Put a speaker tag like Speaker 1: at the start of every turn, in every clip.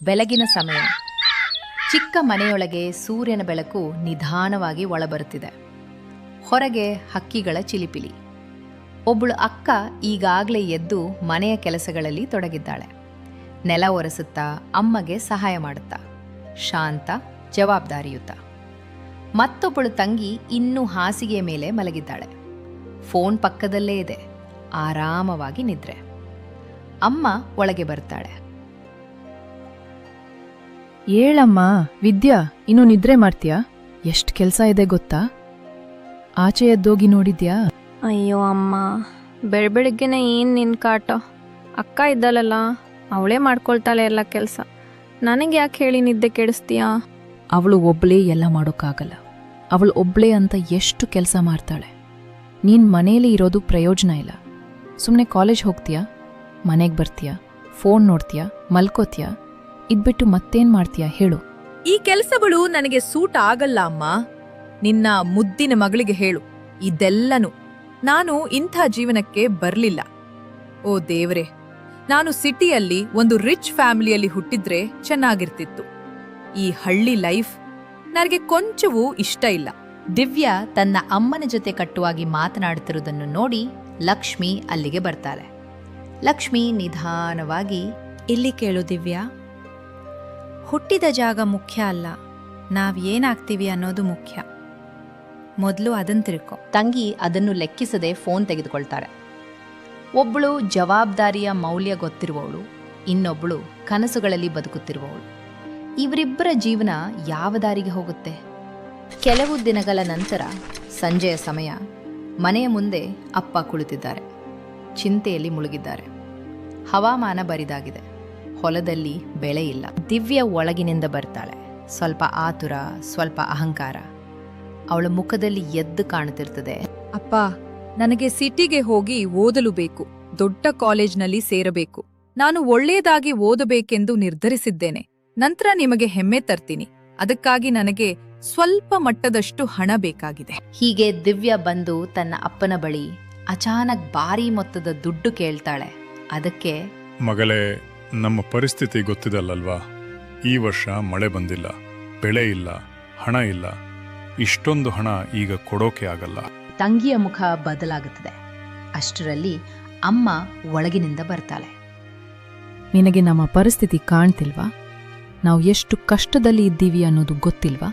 Speaker 1: ಬೆಳಗಿನ ಸಮಯ. ಚಿಕ್ಕ ಮನೆಯೊಳಗೆ ಸೂರ್ಯನ ಬೆಳಕು ನಿಧಾನವಾಗಿ ಒಳಬರುತ್ತಿದೆ. ಹೊರಗೆ ಹಕ್ಕಿಗಳ ಚಿಲಿಪಿಲಿ. ಒಬ್ಬಳು ಅಕ್ಕ ಈಗಾಗಲೇ ಎದ್ದು ಮನೆಯ ಕೆಲಸಗಳಲ್ಲಿ ತೊಡಗಿದ್ದಾಳೆ. ನೆಲ ಒರೆಸುತ್ತಾ ಅಮ್ಮಗೆ ಸಹಾಯ ಮಾಡುತ್ತಾ, ಶಾಂತ, ಜವಾಬ್ದಾರಿಯುತ. ಮತ್ತೊಬ್ಬಳು ತಂಗಿ ಇನ್ನೂ ಹಾಸಿಗೆಯ ಮೇಲೆ ಮಲಗಿದ್ದಾಳೆ. ಫೋನ್ ಪಕ್ಕದಲ್ಲೇ ಇದೆ, ಆರಾಮವಾಗಿ ನಿದ್ರೆ. ಅಮ್ಮ ಒಳಗೆ ಬರ್ತಾಳೆ.
Speaker 2: ಏಳಮ್ಮ ವಿದ್ಯಾ, ಇನ್ನು ನಿದ್ರೆ ಮಾಡ್ತೀಯಾ? ಎಷ್ಟು ಕೆಲಸ ಇದೆ ಗೊತ್ತಾ? ಆಚೆ ಎದ್ದೋಗಿ ನೋಡಿದ್ಯಾ?
Speaker 3: ಅಯ್ಯೋ ಅಮ್ಮ, ಬೆಳಬೆಳಗ್ಗೆನೆ ಏನು ನಿನ್ನ ಕಾಟ. ಅಕ್ಕ ಇದ್ದಲ್ಲಲ್ಲ, ಅವಳೇ ಮಾಡ್ಕೊಳ್ತಾಳೆ ಎಲ್ಲ ಕೆಲಸ. ನನಗೆ ಯಾಕೆ ಹೇಳಿ ನಿದ್ದೆ ಕೆಡಿಸ್ತೀಯಾ?
Speaker 2: ಅವಳು ಒಬ್ಳೇ ಎಲ್ಲ ಮಾಡೋಕ್ಕಾಗಲ್ಲ. ಅವಳು ಒಬ್ಳೇ ಅಂತ ಎಷ್ಟು ಕೆಲಸ ಮಾಡ್ತಾಳೆ. ನೀನು ಮನೇಲಿ ಇರೋದು ಪ್ರಯೋಜನ ಇಲ್ಲ. ಸುಮ್ಮನೆ ಕಾಲೇಜ್ ಹೋಗ್ತೀಯಾ, ಮನೆಗೆ ಬರ್ತೀಯಾ, ಫೋನ್ ನೋಡ್ತೀಯಾ, ಮಲ್ಕೋತೀಯಾ? ಇದ್ಬಿಟ್ಟು ಮತ್ತೇನ್ ಮಾಡ್ತೀಯಾ ಹೇಳು?
Speaker 4: ಈ ಕೆಲಸಗಳು ನನಗೆ ಸೂಟ್ ಆಗಲ್ಲ ಅಮ್ಮ. ನಿನ್ನ ಮುದ್ದಿನ ಮಗಳಿಗೆ ಹೇಳು. ಇದೆಲ್ಲನೂ ನಾನು ಇಂಥ ಜೀವನಕ್ಕೆ ಬರ್ಲಿಲ್ಲ. ಓ ದೇವ್ರೆ, ನಾನು ಸಿಟಿಯಲ್ಲಿ ಒಂದು ರಿಚ್ ಫ್ಯಾಮಿಲಿಯಲ್ಲಿ ಹುಟ್ಟಿದ್ರೆ ಚೆನ್ನಾಗಿರ್ತಿತ್ತು. ಈ ಹಳ್ಳಿ ಲೈಫ್ ನನಗೆ ಕೊಂಚವೂ ಇಷ್ಟ ಇಲ್ಲ.
Speaker 1: ದಿವ್ಯಾ ತನ್ನ ಅಮ್ಮನ ಜೊತೆ ಕಟ್ಟುವಾಗಿ ಮಾತನಾಡುತ್ತಿರುವುದನ್ನು ನೋಡಿ ಲಕ್ಷ್ಮಿ ಅಲ್ಲಿಗೆ ಬರ್ತಾಳೆ. ಲಕ್ಷ್ಮಿ ನಿಧಾನವಾಗಿ,
Speaker 5: ಇಲ್ಲಿ ಕೇಳು ದಿವ್ಯಾ, ಹುಟ್ಟಿದ ಜಾಗ ಮುಖ್ಯ ಅಲ್ಲ, ನಾವೇನಾಗ್ತೀವಿ ಅನ್ನೋದು ಮುಖ್ಯ. ಮೊದಲು ಅದನ್ನು ತಿಳ್ಕೊ.
Speaker 1: ತಂಗಿ ಅದನ್ನು ಲೆಕ್ಕಿಸದೆ ಫೋನ್ ತೆಗೆದುಕೊಳ್ತಾರೆ. ಒಬ್ಬಳು ಜವಾಬ್ದಾರಿಯ ಮೌಲ್ಯ ಗೊತ್ತಿರುವವಳು, ಇನ್ನೊಬ್ಬಳು ಕನಸುಗಳಲ್ಲಿ ಬದುಕುತ್ತಿರುವವಳು. ಇವರಿಬ್ಬರ ಜೀವನ ಯಾವ ದಾರಿಗೆ ಹೋಗುತ್ತೆ? ಕೆಲವು ದಿನಗಳ ನಂತರ ಸಂಜೆಯ ಸಮಯ. ಮನೆಯ ಮುಂದೆ ಅಪ್ಪ ಕುಳಿತಿದ್ದಾರೆ. ಚಿಂತೆಯಲ್ಲಿ ಮುಳುಗಿದ್ದಾರೆ. ಹವಾಮಾನ ಬರಿದಾಗಿದೆ. ಹೊಲದಲ್ಲಿ ಬೆಳೆ ಇಲ್ಲ. ದಿವ್ಯ ಒಳಗಿನಿಂದ ಬರ್ತಾಳೆ. ಸ್ವಲ್ಪ ಆತುರ, ಸ್ವಲ್ಪ ಅಹಂಕಾರ. ಅವಳ ಮುಖದಲ್ಲಿ ಎದ್ದು ಕಾಣುತ್ತಿರ್ತದೆ.
Speaker 4: ಅಪ್ಪ, ನನಗೆ ಸಿಟಿಗೆ ಹೋಗಿ ಓದಲು ಬೇಕು. ದೊಡ್ಡ ಕಾಲೇಜ್ನಲ್ಲಿ ಸೇರಬೇಕು. ನಾನು ಒಳ್ಳೆಯದಾಗಿ ಓದಬೇಕೆಂದು ನಿರ್ಧರಿಸಿದ್ದೇನೆ. ನಂತರ ನಿಮಗೆ ಹೆಮ್ಮೆ ತರ್ತೀನಿ. ಅದಕ್ಕಾಗಿ ನನಗೆ ಸ್ವಲ್ಪ ಮಟ್ಟದಷ್ಟು ಹಣ ಬೇಕಾಗಿದೆ.
Speaker 1: ಹೀಗೆ ದಿವ್ಯ ಬಂದು ತನ್ನ ಅಪ್ಪನ ಬಳಿ ಅಚಾನಕ್ ಭಾರೀ ಮೊತ್ತದ ದುಡ್ಡು ಕೇಳ್ತಾಳೆ. ಅದಕ್ಕೆ,
Speaker 6: ಮಗಳೇ, ನಮ್ಮ ಪರಿಸ್ಥಿತಿ ಗೊತ್ತಿದಲ್ಲಲ್ವಾ? ಈ ವರ್ಷ ಮಳೆ ಬಂದಿಲ್ಲ, ಬೆಳೆ ಇಲ್ಲ, ಹಣ ಇಲ್ಲ. ಇಷ್ಟೊಂದು ಹಣ ಈಗ ಕೊಡೋಕೆ ಆಗಲ್ಲ.
Speaker 1: ತಂಗಿಯ ಮುಖ ಬದಲಾಗುತ್ತದೆ. ಅಷ್ಟರಲ್ಲಿ ಅಮ್ಮ ಒಳಗಿನಿಂದ ಬರ್ತಾಳೆ.
Speaker 2: ನಿನಗೆ ನಮ್ಮ ಪರಿಸ್ಥಿತಿ ಕಾಣ್ತಿಲ್ವಾ? ನಾವು ಎಷ್ಟು ಕಷ್ಟದಲ್ಲಿ ಇದ್ದೀವಿ ಅನ್ನೋದು ಗೊತ್ತಿಲ್ವಾ?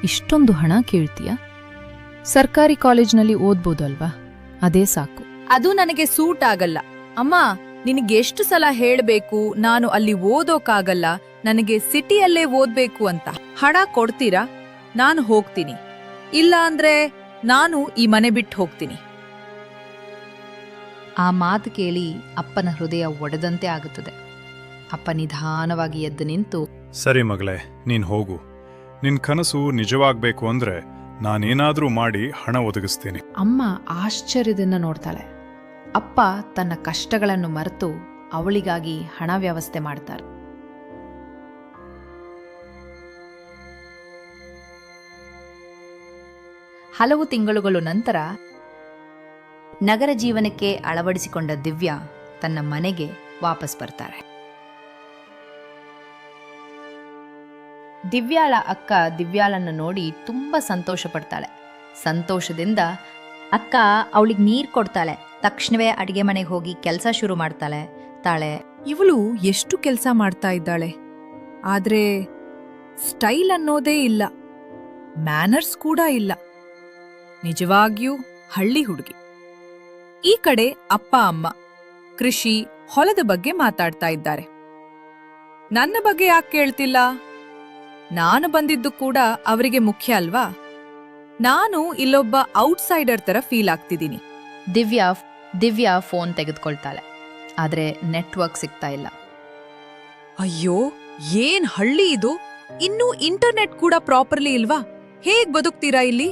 Speaker 2: ಇಷ್ಟೊಂದು ಹಣ ಕೇಳ್ತೀಯಾ? ಸರ್ಕಾರಿ ಕಾಲೇಜ್ನಲ್ಲಿ ಓದ್ಬೋದಲ್ವಾ? ಅದೇ ಸಾಕು.
Speaker 4: ಅದು ನನಗೆ ಸೂಟ್ ಆಗಲ್ಲ. ಅಮ್ಮ, ನಿನಗೆಷ್ಟು ಸಲ ಹೇಳ್ಬೇಕು ನಾನು ಅಲ್ಲಿ ಓದೋಕಾಗಲ್ಲ, ನನಗೆ ಸಿಟಿಯಲ್ಲೇ ಓದ್ಬೇಕು ಅಂತ. ಹಣ ಕೊಡ್ತೀರಾ? ನಾನು ಹೋಗ್ತೀನಿ. ಇಲ್ಲ ಅಂದ್ರೆ ನಾನು ಈ ಮನೆ ಬಿಟ್ಟು ಹೋಗ್ತೀನಿ.
Speaker 1: ಆ ಮಾತು ಕೇಳಿ ಅಪ್ಪನ ಹೃದಯ ಒಡೆದಂತೆ ಆಗುತ್ತದೆ. ಅಪ್ಪ ನಿಧಾನವಾಗಿ ಎದ್ದು ನಿಂತು,
Speaker 6: ಸರಿ ಮಗಳೇ, ನೀನ್ ಹೋಗು. ನಿನ್ ಕನಸು ನಿಜವಾಗ್ಬೇಕು ಅಂದ್ರೆ ನಾನೇನಾದ್ರೂ ಮಾಡಿ ಹಣ ಒದಗಿಸ್ತೀನಿ.
Speaker 1: ಅಮ್ಮ ಆಶ್ಚರ್ಯದಿಂದ ನೋಡ್ತಾಳೆ. ಅಪ್ಪ ತನ್ನ ಕಷ್ಟಗಳನ್ನು ಮರೆತು ಅವಳಿಗಾಗಿ ಹಣ ವ್ಯವಸ್ಥೆ ಮಾಡ್ತಾರೆ. ಹಲವು ತಿಂಗಳುಗಳ ನಂತರ ನಗರ ಜೀವನಕ್ಕೆ ಅಳವಡಿಸಿಕೊಂಡ ದಿವ್ಯಾ ತನ್ನ ಮನೆಗೆ ವಾಪಸ್ ಬರ್ತಾರೆ. ದಿವ್ಯಾಳ ಅಕ್ಕ ದಿವ್ಯಾಳನ್ನು ನೋಡಿ ತುಂಬಾ ಸಂತೋಷ ಪಡ್ತಾಳೆ. ಸಂತೋಷದಿಂದ ಅಕ್ಕ ಅವಳಿಗೆ ನೀರು ಕೊಡ್ತಾಳೆ. ತಕ್ಷಣವೇ ಅಡಿಗೆ ಮನೆಗೆ ಹೋಗಿ ಕೆಲಸ ಶುರು ಮಾಡ್ತಾಳೆ.
Speaker 4: ಇವಳು ಎಷ್ಟು ಕೆಲಸ ಮಾಡ್ತಾ ಇದ್ದಾಳೆ, ಆದ್ರೆ ಸ್ಟೈಲ್ ಅನ್ನೋದೇ ಇಲ್ಲ, ಮ್ಯಾನರ್ಸ್ ಕೂಡ ಇಲ್ಲ. ನಿಜವಾಗಿಯೂ ಹಳ್ಳಿ ಹುಡುಗಿ. ಈ ಕಡೆ ಅಪ್ಪ ಅಮ್ಮ ಕೃಷಿ, ಹೊಲದ ಬಗ್ಗೆ ಮಾತಾಡ್ತಾ ಇದ್ದಾರೆ. ನನ್ನ ಬಗ್ಗೆ ಯಾಕೆ ಕೇಳ್ತಿಲ್ಲ? ನಾನು ಬಂದಿದ್ದು ಕೂಡ ಅವರಿಗೆ ಮುಖ್ಯ ಅಲ್ವಾ? ನಾನು ಇಲ್ಲೊಬ್ಬ ಔಟ್ಸೈಡರ್ ತರ ಫೀಲ್ ಆಗ್ತಿದ್ದೀನಿ.
Speaker 1: ದಿವ್ಯಾ ಫೋನ್ ತೆಗೆದುಕೊಳ್ತಾಳೆ. ಆದ್ರೆ ನೆಟ್ವರ್ಕ್ ಸಿಗ್ತಾ ಇಲ್ಲ.
Speaker 4: ಅಯ್ಯೋ, ಏನ್ ಹಳ್ಳಿ ಇದು! ಇನ್ನೂ ಇಂಟರ್ನೆಟ್ ಕೂಡ ಪ್ರಾಪರ್ಲಿ ಇಲ್ವಾ? ಹೇಗ್ ಬದುಕ್ತೀರಾ ಇಲ್ಲಿ?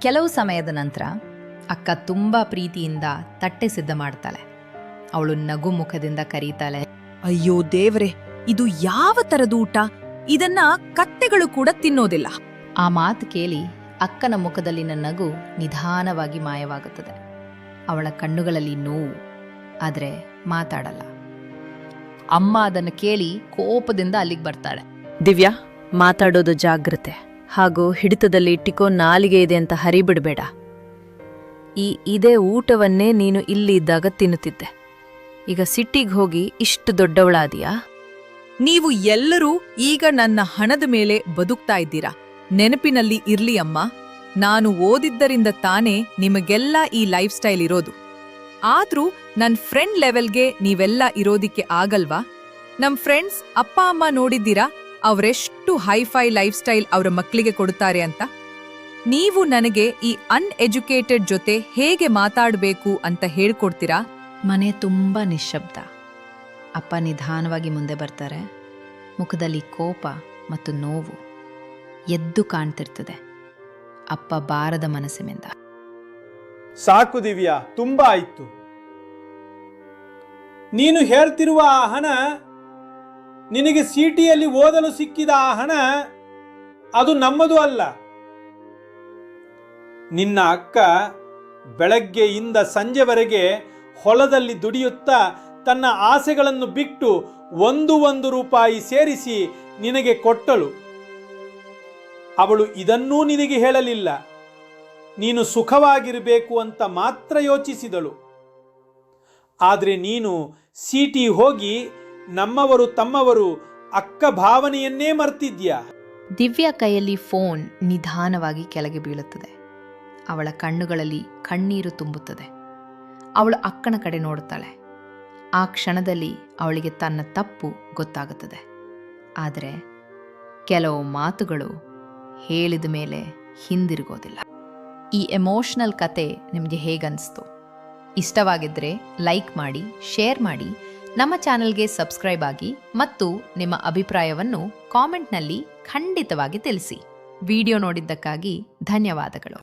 Speaker 1: ಕೆಲವು ಸಮಯದ ನಂತರ ಅಕ್ಕ ತುಂಬಾ ಪ್ರೀತಿಯಿಂದ ತಟ್ಟೆ ಸಿದ್ಧ ಮಾಡ್ತಾಳೆ. ಅವಳು ನಗು ಮುಖದಿಂದ ಕರೀತಾಳೆ.
Speaker 4: ಅಯ್ಯೋ ದೇವ್ರೆ, ಇದು ಯಾವ ತರದ ಊಟ? ಇದನ್ನ ಕತ್ತೆಗಳು ಕೂಡ ತಿನ್ನೋದಿಲ್ಲ.
Speaker 1: ಆ ಮಾತು ಕೇಳಿ ಅಕ್ಕನ ಮುಖದಲ್ಲಿನ ನಗು ನಿಧಾನವಾಗಿ ಮಾಯವಾಗುತ್ತದೆ. ಅವಳ ಕಣ್ಣುಗಳಲ್ಲಿ ನೋವು, ಆದರೆ ಮಾತಾಡಲ್ಲ. ಅಮ್ಮ ಅದನ್ನು ಕೇಳಿ ಕೋಪದಿಂದ ಅಲ್ಲಿಗೆ ಬರ್ತಾಳೆ.
Speaker 7: ದಿವ್ಯಾ, ಮಾತಾಡೋದು ಜಾಗ್ರತೆ, ಹಾಗೂ ಹಿಡಿತದಲ್ಲಿ ಇಟ್ಟಿಕೋ ನಾಲಿಗೆ ಇದೆ ಅಂತ ಹರಿಬಿಡ್ಬೇಡ. ಇದೇ ಊಟವನ್ನೇ ನೀನು ಇಲ್ಲಿ ಇದ್ದಾಗ ತಿನ್ನುತ್ತಿದ್ದೆ. ಈಗ ಸಿಟ್ಟಿಗೆ ಹೋಗಿ ಇಷ್ಟು ದೊಡ್ಡವಳಾದಿಯಾ?
Speaker 4: ನೀವು ಎಲ್ಲರೂ ಈಗ ನನ್ನ ಹಣದ ಮೇಲೆ ಬದುಕ್ತಾ ಇದ್ದೀರಾ. ನೆನಪಿನಲ್ಲಿ ಇರ್ಲಿ ಅಮ್ಮ, ನಾನು ಓದಿದ್ದರಿಂದ ತಾನೇ ನಿಮಗೆಲ್ಲ ಈ ಲೈಫ್ ಸ್ಟೈಲ್ ಇರೋದು. ಆದ್ರೂ ನನ್ ಫ್ರೆಂಡ್ ಲೆವೆಲ್ಗೆ ನೀವೆಲ್ಲ ಇರೋದಿಕ್ಕೆ ಆಗಲ್ವಾ? ನಮ್ ಫ್ರೆಂಡ್ಸ್ ಅಪ್ಪ ಅಮ್ಮ ನೋಡಿದ್ದೀರಾ ಅವರೆಷ್ಟು ಹೈಫೈ ಲೈಫ್ ಸ್ಟೈಲ್ ಅವರ ಮಕ್ಕಳಿಗೆ ಕೊಡುತ್ತಾರೆ ಅಂತ? ನೀವು ನನಗೆ ಈ ಅನ್ಎಜುಕೇಟೆಡ್ ಜೊತೆ ಹೇಗೆ ಮಾತಾಡಬೇಕು ಅಂತ ಹೇಳ್ಕೊಡ್ತೀರಾ?
Speaker 1: ಮನೆ ತುಂಬ ನಿಶ್ಶಬ್ದ. ಅಪ್ಪ ನಿಧಾನವಾಗಿ ಮುಂದೆ ಬರ್ತಾರೆ. ಮುಖದಲ್ಲಿ ಕೋಪ ಮತ್ತು ನೋವು ಎದ್ದು ಕಾಣ್ತಿರ್ತದೆ. ಅಪ್ಪ ಬಾರದ ಮನಸ್ಸಿನಿಂದ,
Speaker 8: ಸಾಕು ದಿವ್ಯಾ, ತುಂಬಾ ಆಯ್ತು. ನೀನು ಹೇಳ್ತಿರುವ ಆ ಹಣ, ನಿನಗೆ ಸಿಟಿಯಲ್ಲಿ ಓದಲು ಸಿಕ್ಕಿದ ಆ ಹಣ, ಅದು ನಮ್ಮದು ಅಲ್ಲ. ನಿನ್ನ ಅಕ್ಕ ಬೆಳಗ್ಗೆಯಿಂದ ಸಂಜೆವರೆಗೆ ಹೊಲದಲ್ಲಿ ದುಡಿಯುತ್ತಾ ತನ್ನ ಆಸೆಗಳನ್ನು ಬಿಟ್ಟು 1 ರೂಪಾಯಿ ಸೇರಿಸಿ ನಿನಗೆ ಕೊಟ್ಟಳು. ಅವಳು ಇದನ್ನೂ ನಿನಗೆ ಹೇಳಲಿಲ್ಲ. ನೀನು ಸುಖವಾಗಿರಬೇಕು ಅಂತ ಮಾತ್ರ ಯೋಚಿಸಿದಳು. ಆದರೆ ನೀನು ಸಿಟಿ ಹೋಗಿ ನಮ್ಮವರು ತಮ್ಮವರು ಅಕ್ಕ ಭಾವನೆಯನ್ನೇ ಮರ್ತಿದ್ಯಾ.
Speaker 1: ದಿವ್ಯಾ ಕೈಯಲ್ಲಿ ಫೋನ್ ನಿಧಾನವಾಗಿ ಕೆಳಗೆ ಬೀಳುತ್ತದೆ. ಅವಳ ಕಣ್ಣುಗಳಲ್ಲಿ ಕಣ್ಣೀರು ತುಂಬುತ್ತದೆ. ಅವಳು ಅಕ್ಕನ ಕಡೆ ನೋಡುತ್ತಾಳೆ. ಆ ಕ್ಷಣದಲ್ಲಿ ಅವಳಿಗೆ ತನ್ನ ತಪ್ಪು ಗೊತ್ತಾಗುತ್ತದೆ. ಆದರೆ ಕೆಲವು ಮಾತುಗಳು ಹೇಳಿದ ಮೇಲೆ ಹಿಂದಿರುಗೋದಿಲ್ಲ. ಈ ಎಮೋಷನಲ್ ಕತೆ ನಿಮಗೆ ಹೇಗನ್ನಿಸ್ತು? ಇಷ್ಟವಾಗಿದ್ದರೆ ಲೈಕ್ ಮಾಡಿ, ಶೇರ್ ಮಾಡಿ, ನಮ್ಮ ಚಾನಲ್ಗೆ ಸಬ್ಸ್ಕ್ರೈಬ್ ಆಗಿ ಮತ್ತು ನಿಮ್ಮ ಅಭಿಪ್ರಾಯವನ್ನು ಕಾಮೆಂಟ್ನಲ್ಲಿ ಖಂಡಿತವಾಗಿ ತಿಳಿಸಿ. ವಿಡಿಯೋ ನೋಡಿದ್ದಕ್ಕಾಗಿ ಧನ್ಯವಾದಗಳು.